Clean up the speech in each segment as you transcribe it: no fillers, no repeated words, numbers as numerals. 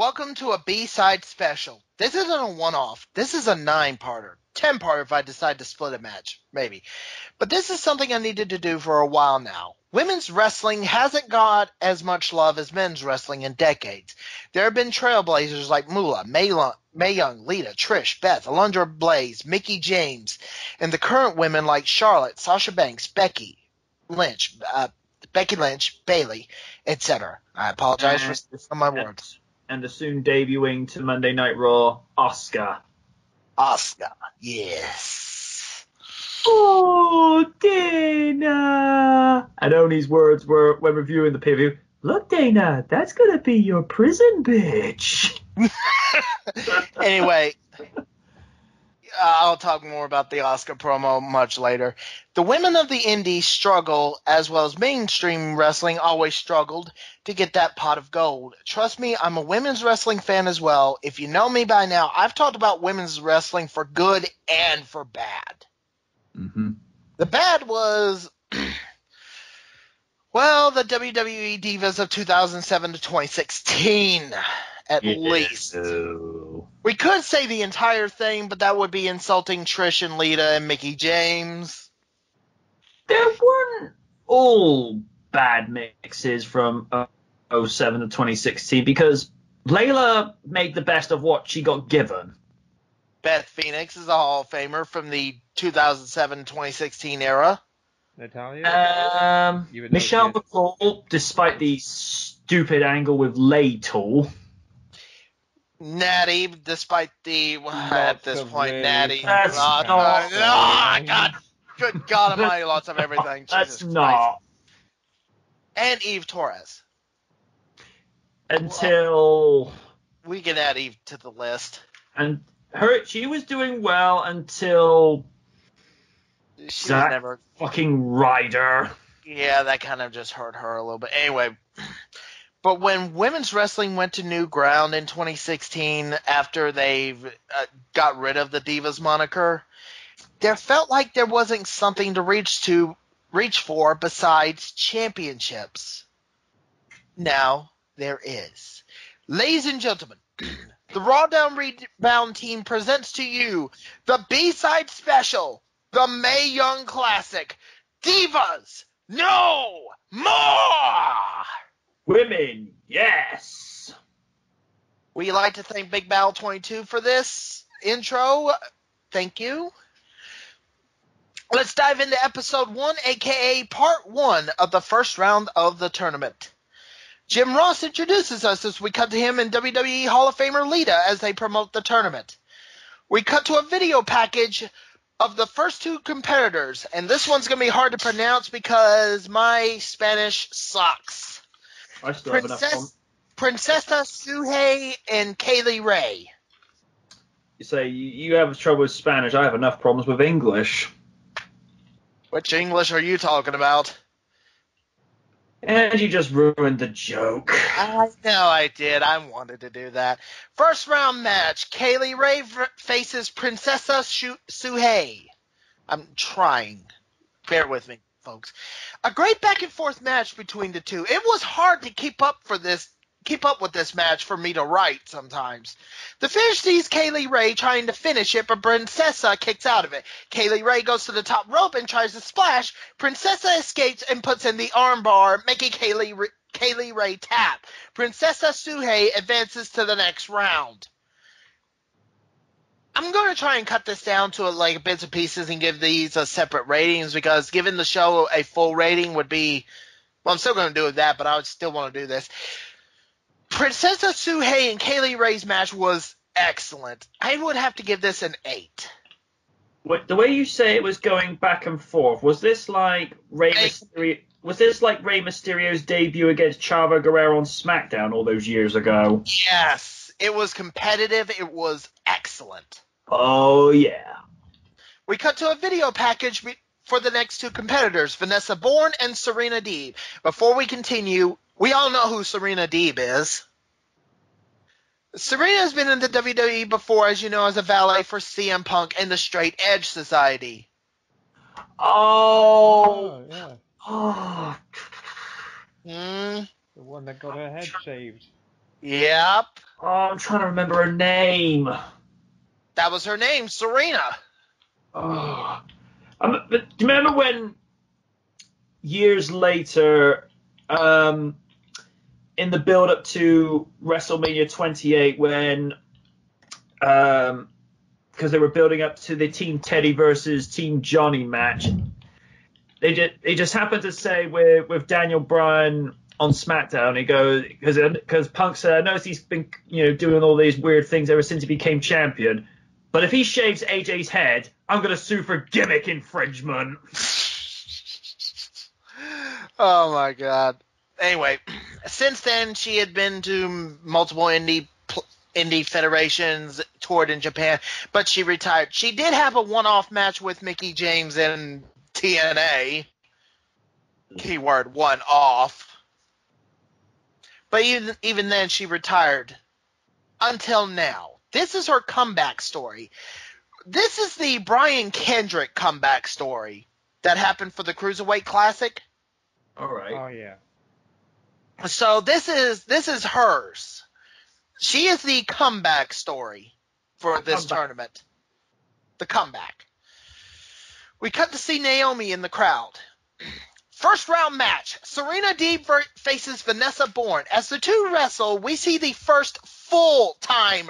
welcome to a B-side special. This isn't a one-off. This is a 9-parter. 10-parter if I decide to split a match, maybe. But this is something I needed to do for a while now. Women's wrestling hasn't got as much love as men's wrestling in decades. There have been trailblazers like Moolah, Mae Young, Lita, Trish, Beth, Alundra Blaze, Mickie James, and the current women like Charlotte, Sasha Banks, Becky Lynch, Bayley, etc. I apologize for some of my words. And the soon debuting to Monday Night Raw, Asuka. Asuka, yes. Oh, Dana! And Oni's words were, when reviewing the pay-per-view, "Look, Dana, that's going to be your prison bitch." Anyway, I'll talk more about the Asuka promo much later. The women of the indies struggle, as well as mainstream wrestling always struggled, to get that pot of gold. Trust me, I'm a women's wrestling fan as well. If you know me by now, I've talked about women's wrestling for good and for bad. Mm-hmm. The bad was, well, the WWE Divas of 2007 to 2016, at least. We could say the entire thing, but that would be insulting Trish and Lita and Mickie James. There weren't all bad mixes from 07 to 2016 because Layla made the best of what she got given. Beth Phoenix is a Hall of Famer from the 2007-2016 era. Natalia? Michelle McCall, despite the stupid angle with Laytool. Natty, despite the at this point, really Natty. That's not. God, good God Almighty, lots of everything. That's Jesus not. Christ. And Eve Torres. Until we can add Eve to the list. And she was doing well until she was never fucking Ryder. Yeah, that kind of just hurt her a little bit. Anyway. But when women's wrestling went to new ground in 2016 after they got rid of the Divas moniker, there felt like there wasn't something to reach for besides championships. Now there is. Ladies and gentlemen, the Raw Down Rebound team presents to you the B-side special, the Mae Young Classic, Divas No More! Women, yes! We'd like to thank Big Battle 22 for this intro. Thank you. Let's dive into episode 1, a.k.a. part 1 of the first round of the tournament. Jim Ross introduces us as we cut to him and WWE Hall of Famer Lita as they promote the tournament. We cut to a video package of the first two competitors, and this one's going to be hard to pronounce because my Spanish sucks. I still have enough fun. Princesa Suhei and Kaylee Ray. You say you have trouble with Spanish. I have enough problems with English. Which English are you talking about? And you just ruined the joke. I know I did. I wanted to do that. First round match. Kaylee Ray faces Princesa Suhei. I'm trying. Bear with me, folks. A great back and forth match between the two. It was hard to keep up with this match for me to write sometimes. The finish sees Kaylee Ray trying to finish it, but Princesa kicks out of it. Kaylee Ray goes to the top rope and tries to splash. Princesa escapes and puts in the armbar, making Kaylee Ray tap. Princesa Suhei advances to the next round. I'm going to try and cut this down to like bits and pieces and give these separate ratings because giving the show a full rating would be, well, I'm still going to do that, but I would still want to do this. Princesa Suhei and Kaylee Ray's match was excellent. I would have to give this an 8. The way you say it was going back and forth, was this like Rey Mysterio? Was this like Rey Mysterio's debut against Chavo Guerrero on SmackDown all those years ago? Yes, it was competitive. It was excellent. Oh, yeah. We cut to a video package for the next two competitors, Vanessa Bourne and Serena Deeb. Before we continue, we all know who Serena Deeb is. Serena has been in the WWE before, as you know, as a valet for CM Punk and the Straight Edge Society. Oh, yeah. Oh. The one that got her head shaved. Yep. Oh, I'm trying to remember her name. That was her name, Serena. Oh. But do you remember when years later, in the build-up to WrestleMania 28, when because they were building up to the Team Teddy versus Team Johnny match, they just happened to say with Daniel Bryan on SmackDown, he goes because Punk said, I noticed he's been doing all these weird things ever since he became champion, but if he shaves AJ's head, I'm gonna sue for gimmick infringement. Oh my God. Anyway, since then she had been to multiple indie federations, toured in Japan, but she retired. She did have a one-off match with Mickie James in TNA. Keyword one off. But even then, she retired until now. This is her comeback story. This is the Brian Kendrick comeback story that happened for the Cruiserweight Classic. All right. Oh yeah. So this is hers. She is the comeback story for this tournament. The comeback. We cut to see Naomi in the crowd. First round match, Serena Deeb faces Vanessa Bourne. As the two wrestle, we see the first full-time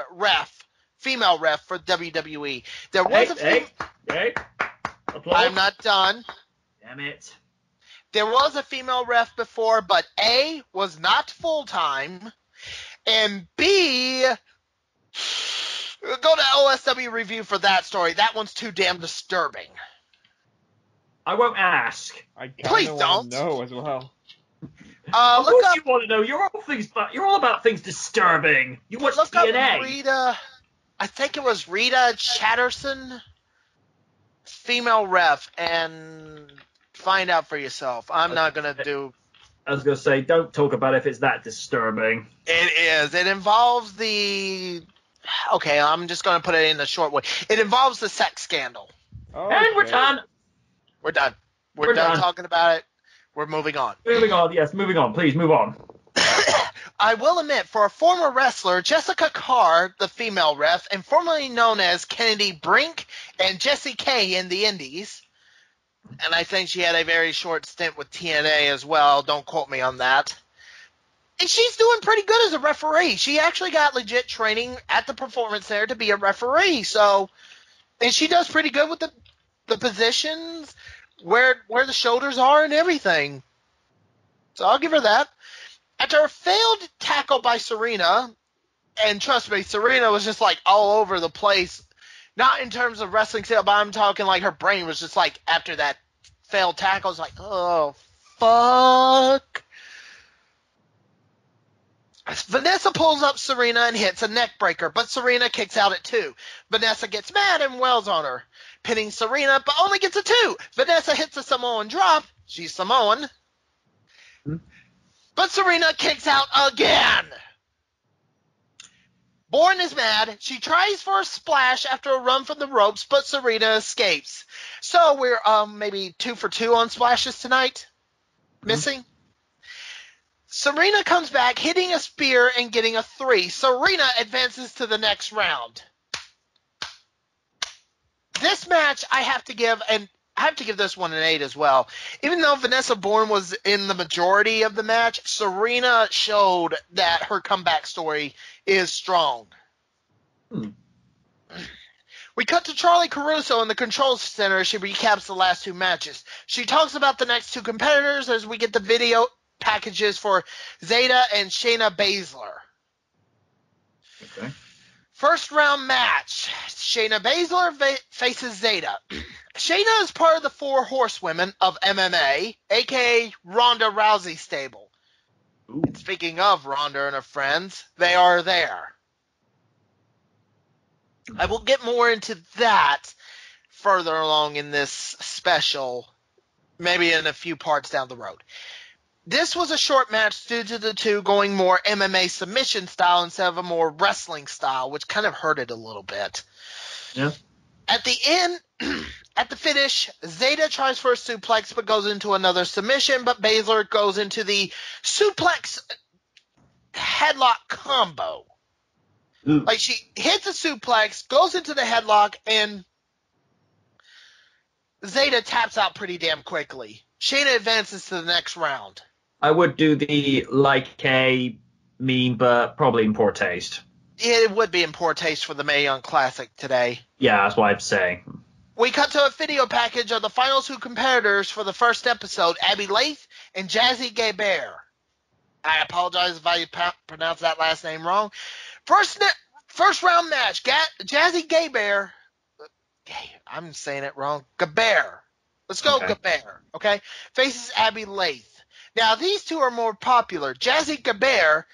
female ref for WWE. There was Hey. I'm not done. Damn it. There was a female ref before, but A, was not full-time, and B, go to OSW review for that story. That one's too damn disturbing. I won't ask. I Please kind of don't. want to know as well. Of course you want to know. You're all about things disturbing. You watch look TNA. Up Rita. I think it was Rita Chatterson, female ref, and find out for yourself. I'm not gonna do. I was gonna say, don't talk about it if it's that disturbing. It is. It involves the. Okay, I'm just gonna put it in a short way. It involves the sex scandal. Okay. And we're done. We're done. We're done talking about it. We're moving on. Moving on. Yes, moving on. Please move on. I will admit, for a former wrestler, Jessica Carr, the female ref, and formerly known as Kennedy Brink and Jessie Kay in the Indies, and I think she had a very short stint with TNA as well. Don't quote me on that. And she's doing pretty good as a referee. She actually got legit training at the Performance Center to be a referee. So, and she does pretty good with the positions, where the shoulders are and everything. So I'll give her that. After a failed tackle by Serena, and trust me, Serena was just like all over the place. Not in terms of wrestling skill, but I'm talking like her brain was just like, after that failed tackle, it's like, oh, fuck. Vanessa pulls up Serena and hits a neck breaker, but Serena kicks out at 2. Vanessa gets mad and wails on her, pinning Serena, but only gets a 2. Vanessa hits a Samoan drop. She's Samoan. But Serena kicks out again. Bourne is mad. She tries for a splash after a run from the ropes, but Serena escapes. So we're maybe 2 for 2 on splashes tonight. Missing. Serena comes back, hitting a spear and getting a 3. Serena advances to the next round. This match I have to give this one an 8 as well. Even though Vanessa Bourne was in the majority of the match, Serena showed that her comeback story is strong. We cut to Charlie Caruso in the control center as she recaps the last 2 matches. She talks about the next 2 competitors as we get the video packages for Zeta and Shayna Baszler. Okay. First round match. Shayna Baszler faces Zeta. Shayna is part of the 4 horsewomen of MMA, a.k.a. Ronda Rousey stable. And speaking of Ronda and her friends, they are there. I will get more into that further along in this special, maybe in a few parts down the road. This was a short match due to the 2 going more MMA submission style instead of a more wrestling style, which kind of hurt it a little bit. Yeah. At the end, at the finish, Zeta tries for a suplex but goes into another submission, but Baszler goes into the suplex headlock combo. Ooh. Like, she hits a suplex, goes into the headlock, and Zeta taps out pretty damn quickly. Shayna advances to the next round. I would do the like a meme, but probably in poor taste. It would be in poor taste for the Mae Young Classic today. Yeah, that's what I'm saying. We cut to a video package of the final two competitors for the first episode, Abby Lath and Jazzy Gabert. I apologize if I pronounced that last name wrong. First round match, Jazzy Gabert. I'm saying it wrong. Gabert. Let's go, Okay. Gabert. Okay? Faces Abby Lath. Now, these two are more popular. Jazzy Gabert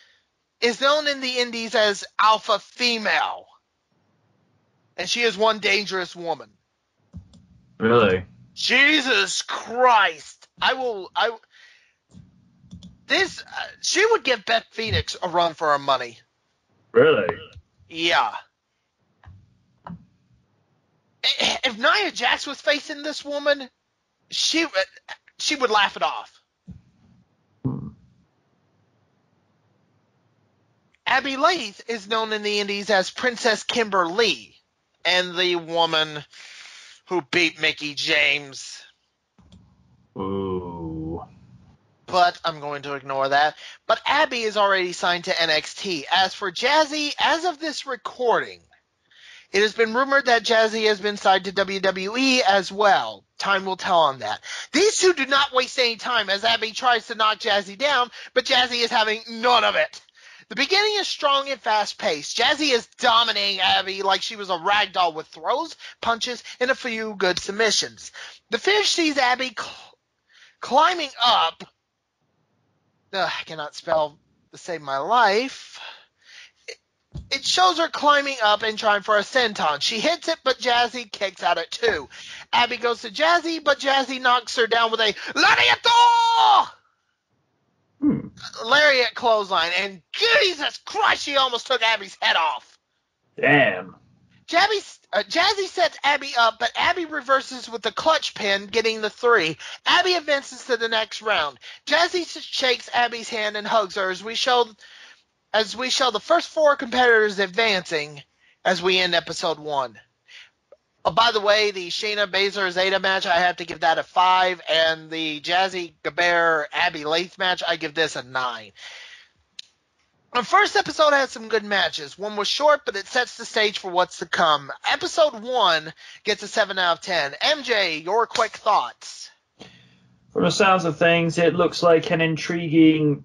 is known in the indies as Alpha Female. And she is one dangerous woman. Really? Jesus Christ. She would give Beth Phoenix a run for her money. Really? Yeah. If Nia Jax was facing this woman, she would laugh it off. Abby Lath is known in the indies as Princess Kimber Lee, and the woman who beat Mickie James. Ooh. But I'm going to ignore that. But Abby is already signed to NXT. As for Jazzy, as of this recording, it has been rumored that Jazzy has been signed to WWE as well. Time will tell on that. These two do not waste any time as Abby tries to knock Jazzy down, but Jazzy is having none of it. The beginning is strong and fast-paced. Jazzy is dominating Abby like she was a ragdoll with throws, punches, and a few good submissions. The finish sees Abby climbing up. I cannot spell to save my life. It shows her climbing up and trying for a senton. She hits it, but Jazzy kicks at it too. Abby goes to Jazzy, but Jazzy knocks her down with a lariato! Lariat clothesline, and Jesus Christ, she almost took Abby's head off. Damn. Jazzy sets Abby up, but Abby reverses with the clutch pin, getting the 3. Abby advances to the next round. Jazzy shakes Abby's hand and hugs her as we show the first 4 competitors advancing as we end episode 1. Oh, by the way, the Shayna Baszler Zeta match, I have to give that a 5, and the Jazzy Gabert Abby Lath match, I give this a 9. The first episode had some good matches. One was short, but it sets the stage for what's to come. Episode 1 gets a 7 out of 10. MJ, your quick thoughts. From the sounds of things, it looks like an intriguing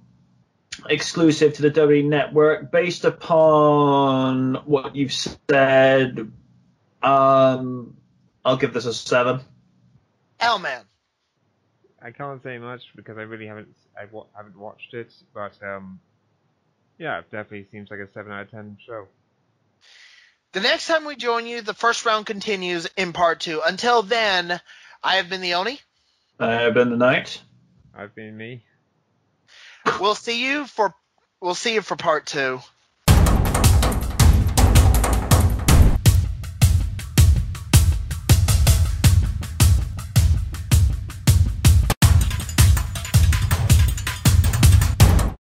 exclusive to the WWE Network. Based upon what you've said, I'll give this a 7. L-Man. I can't say much because I really haven't watched it, but yeah, it definitely seems like a 7 out of 10 show. The next time we join you, the first round continues in part 2. Until then, I have been the Oni. I have been the Knight. I've been me. We'll see you for part 2.